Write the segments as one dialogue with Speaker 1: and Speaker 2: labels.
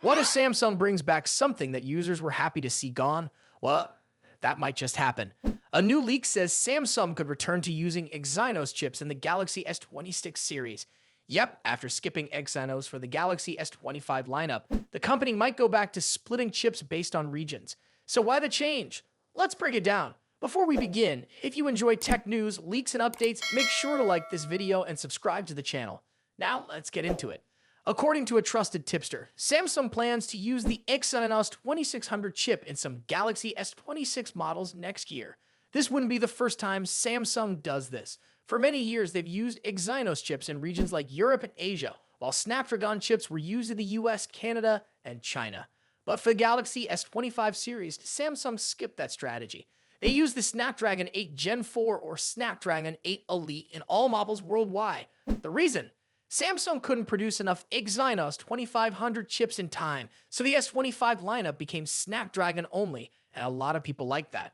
Speaker 1: What if Samsung brings back something that users were happy to see gone? Well, that might just happen. A new leak says Samsung could return to using Exynos chips in the Galaxy S26 series. Yep, after skipping Exynos for the Galaxy S25 lineup, the company might go back to splitting chips based on regions. So why the change? Let's break it down. Before we begin, if you enjoy tech news, leaks, and updates, make sure to like this video and subscribe to the channel. Now, let's get into it. According to a trusted tipster, Samsung plans to use the Exynos 2600 chip in some Galaxy S26 models next year. This wouldn't be the first time Samsung does this. For many years, they've used Exynos chips in regions like Europe and Asia, while Snapdragon chips were used in the US, Canada, and China. But for the Galaxy S25 series, Samsung skipped that strategy. They used the Snapdragon 8 Gen 4 or Snapdragon 8 Elite in all models worldwide. The reason? Samsung couldn't produce enough Exynos 2500 chips in time, so the S25 lineup became Snapdragon only, and a lot of people like that.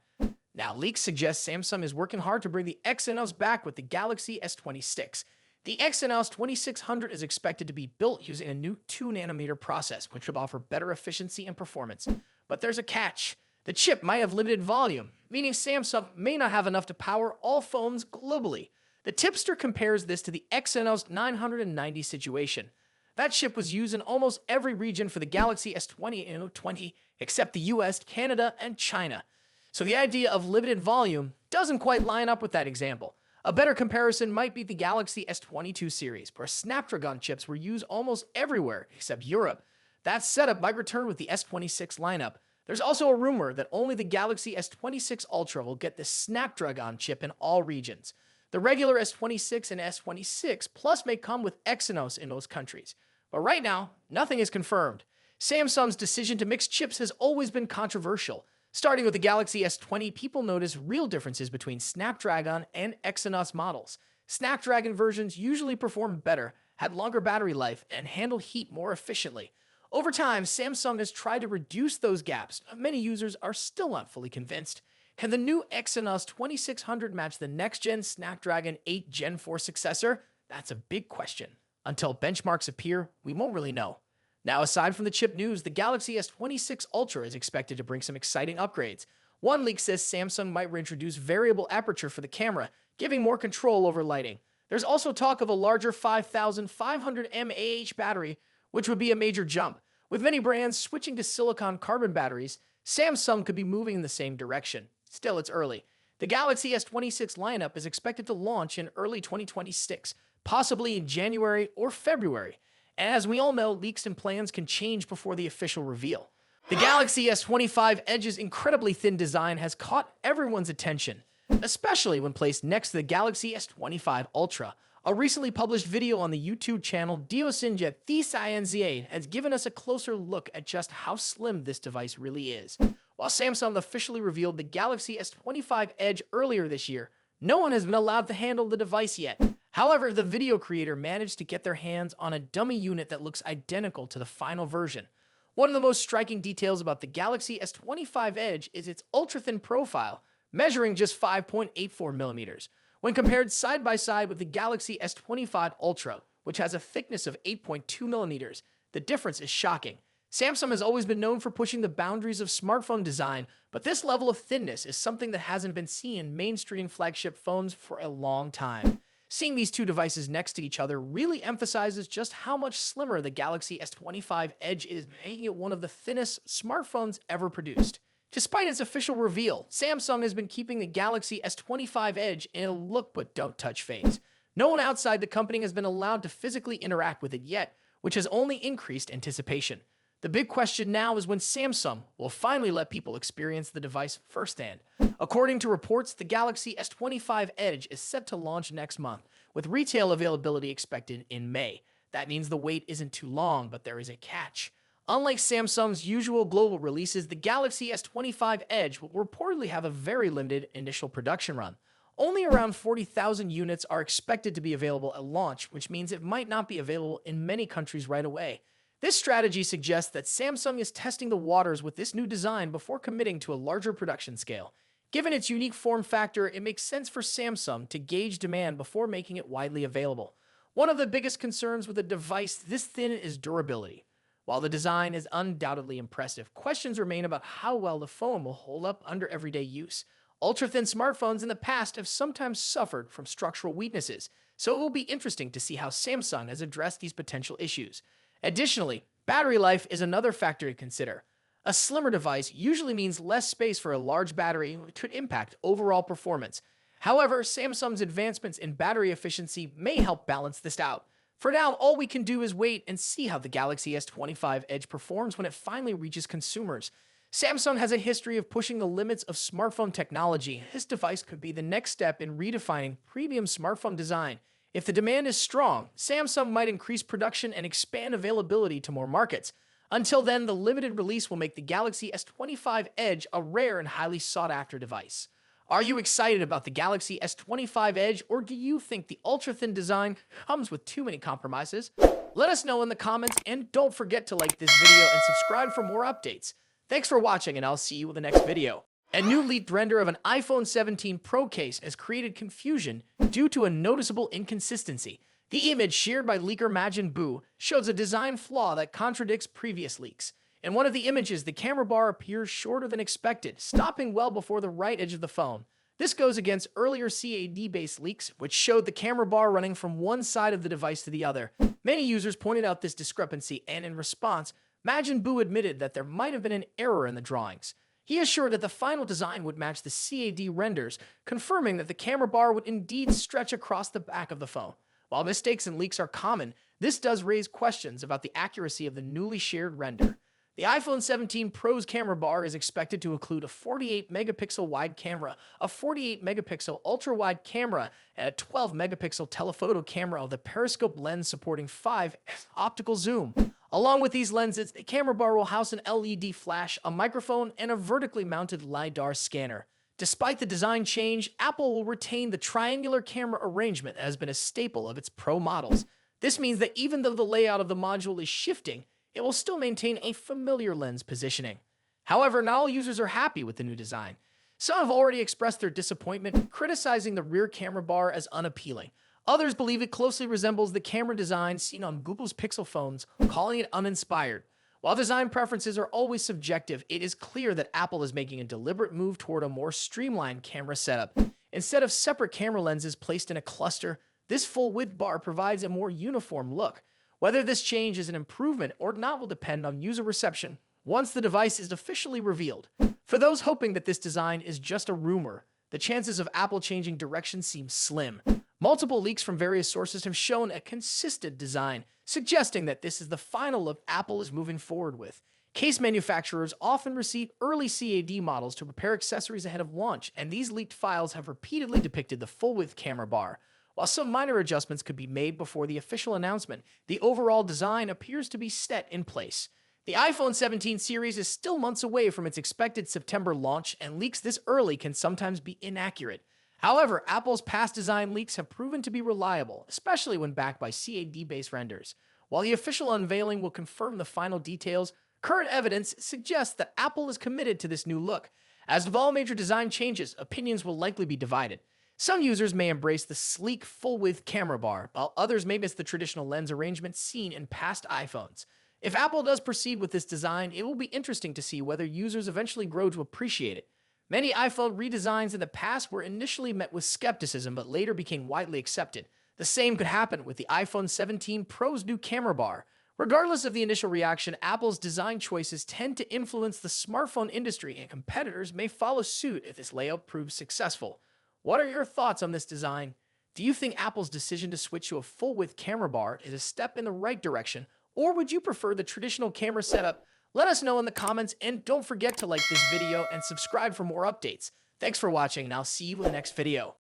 Speaker 1: Now, leaks suggest Samsung is working hard to bring the Exynos back with the Galaxy S26. The Exynos 2600 is expected to be built using a new 2nm process, which would offer better efficiency and performance. But there's a catch. The chip might have limited volume, meaning Samsung may not have enough to power all phones globally. The tipster compares this to the Exynos 990 situation. That chip was used in almost every region for the Galaxy S20 except the US, Canada, and China. So the idea of limited volume doesn't quite line up with that example. A better comparison might be the Galaxy S22 series, where Snapdragon chips were used almost everywhere except Europe. That setup might return with the S26 lineup. There's also a rumor that only the Galaxy S26 Ultra will get the Snapdragon chip in all regions. The regular S26 and S26 Plus may come with Exynos in those countries. But right now, nothing is confirmed. Samsung's decision to mix chips has always been controversial. Starting with the Galaxy S20, people notice real differences between Snapdragon and Exynos models. Snapdragon versions usually perform better, had longer battery life, and handle heat more efficiently. Over time, Samsung has tried to reduce those gaps, but many users are still not fully convinced. Can the new Exynos 2600 match the next-gen Snapdragon 8 Gen 4 successor? That's a big question. Until benchmarks appear, we won't really know. Now, aside from the chip news, the Galaxy S26 Ultra is expected to bring some exciting upgrades. One leak says Samsung might reintroduce variable aperture for the camera, giving more control over lighting. There's also talk of a larger 5500 mAh battery, which would be a major jump. With many brands switching to silicon carbon batteries, Samsung could be moving in the same direction. Still, it's early. The Galaxy S26 lineup is expected to launch in early 2026, possibly in January or February. And as we all know, leaks and plans can change before the official reveal. The Galaxy S25 Edge's incredibly thin design has caught everyone's attention, especially when placed next to the Galaxy S25 Ultra. A recently published video on the YouTube channel Diosinja Thisayanza has given us a closer look at just how slim this device really is. While Samsung officially revealed the Galaxy S25 Edge earlier this year, no one has been allowed to handle the device yet. However, the video creator managed to get their hands on a dummy unit that looks identical to the final version. One of the most striking details about the Galaxy S25 Edge is its ultra-thin profile, measuring just 5.84 millimeters. When compared side by side with the Galaxy S25 Ultra, which has a thickness of 8.2 millimeters, the difference is shocking. Samsung has always been known for pushing the boundaries of smartphone design, but this level of thinness is something that hasn't been seen in mainstream flagship phones for a long time. Seeing these two devices next to each other really emphasizes just how much slimmer the Galaxy S25 Edge is, making it one of the thinnest smartphones ever produced. Despite its official reveal, Samsung has been keeping the Galaxy S25 Edge in a look but don't touch phase. No one outside the company has been allowed to physically interact with it yet, which has only increased anticipation. The big question now is when Samsung will finally let people experience the device firsthand. According to reports, the Galaxy S25 Edge is set to launch next month, with retail availability expected in May. That means the wait isn't too long, but there is a catch. Unlike Samsung's usual global releases, the Galaxy S25 Edge will reportedly have a very limited initial production run. Only around 40,000 units are expected to be available at launch, which means it might not be available in many countries right away. This strategy suggests that Samsung is testing the waters with this new design before committing to a larger production scale. Given its unique form factor, it makes sense for Samsung to gauge demand before making it widely available. One of the biggest concerns with a device this thin is durability. While the design is undoubtedly impressive, questions remain about how well the phone will hold up under everyday use. Ultra-thin smartphones in the past have sometimes suffered from structural weaknesses, so it will be interesting to see how Samsung has addressed these potential issues. Additionally, battery life is another factor to consider. A slimmer device usually means less space for a large battery, which could impact overall performance. However, Samsung's advancements in battery efficiency may help balance this out. For now, all we can do is wait and see how the Galaxy S25 Edge performs when it finally reaches consumers. Samsung has a history of pushing the limits of smartphone technology. This device could be the next step in redefining premium smartphone design. If the demand is strong, Samsung might increase production and expand availability to more markets. Until then, the limited release will make the Galaxy S25 Edge a rare and highly sought-after device. Are you excited about the Galaxy S25 Edge, or do you think the ultra-thin design comes with too many compromises? Let us know in the comments, and don't forget to like this video and subscribe for more updates. Thanks for watching, and I'll see you in the next video. A new leaked render of an iPhone 17 Pro case has created confusion due to a noticeable inconsistency. The image shared by leaker Majin Buu shows a design flaw that contradicts previous leaks. In one of the images, the camera bar appears shorter than expected, stopping well before the right edge of the phone. This goes against earlier CAD-based leaks, which showed the camera bar running from one side of the device to the other. Many users pointed out this discrepancy, and in response, Majin Buu admitted that there might have been an error in the drawings. He assured that the final design would match the CAD renders, confirming that the camera bar would indeed stretch across the back of the phone. While mistakes and leaks are common, this does raise questions about the accuracy of the newly shared render. The iPhone 17 Pro's camera bar is expected to include a 48-megapixel wide camera, a 48-megapixel ultra-wide camera, and a 12-megapixel telephoto camera with a periscope lens supporting 5x optical zoom. Along with these lenses, the camera bar will house an LED flash, a microphone, and a vertically mounted LiDAR scanner. Despite the design change, Apple will retain the triangular camera arrangement that has been a staple of its Pro models. This means that even though the layout of the module is shifting, it will still maintain a familiar lens positioning. However, not all users are happy with the new design. Some have already expressed their disappointment, criticizing the rear camera bar as unappealing. Others believe it closely resembles the camera design seen on Google's Pixel phones, calling it uninspired. While design preferences are always subjective, it is clear that Apple is making a deliberate move toward a more streamlined camera setup. Instead of separate camera lenses placed in a cluster, this full-width bar provides a more uniform look. Whether this change is an improvement or not will depend on user reception once the device is officially revealed. For those hoping that this design is just a rumor, the chances of Apple changing direction seem slim. Multiple leaks from various sources have shown a consistent design, suggesting that this is the final look Apple is moving forward with. Case manufacturers often receive early CAD models to prepare accessories ahead of launch, and these leaked files have repeatedly depicted the full-width camera bar. While some minor adjustments could be made before the official announcement, the overall design appears to be set in place. The iPhone 17 series is still months away from its expected September launch, and leaks this early can sometimes be inaccurate. However, Apple's past design leaks have proven to be reliable, especially when backed by CAD-based renders. While the official unveiling will confirm the final details, current evidence suggests that Apple is committed to this new look. As with all major design changes, opinions will likely be divided. Some users may embrace the sleek, full-width camera bar, while others may miss the traditional lens arrangement seen in past iPhones. If Apple does proceed with this design, it will be interesting to see whether users eventually grow to appreciate it. Many iPhone redesigns in the past were initially met with skepticism but later became widely accepted. The same could happen with the iPhone 17 Pro's new camera bar. Regardless of the initial reaction, Apple's design choices tend to influence the smartphone industry, and competitors may follow suit if this layout proves successful. What are your thoughts on this design? Do you think Apple's decision to switch to a full-width camera bar is a step in the right direction, or would you prefer the traditional camera setup? Let us know in the comments, and don't forget to like this video and subscribe for more updates. Thanks for watching, and I'll see you in the next video.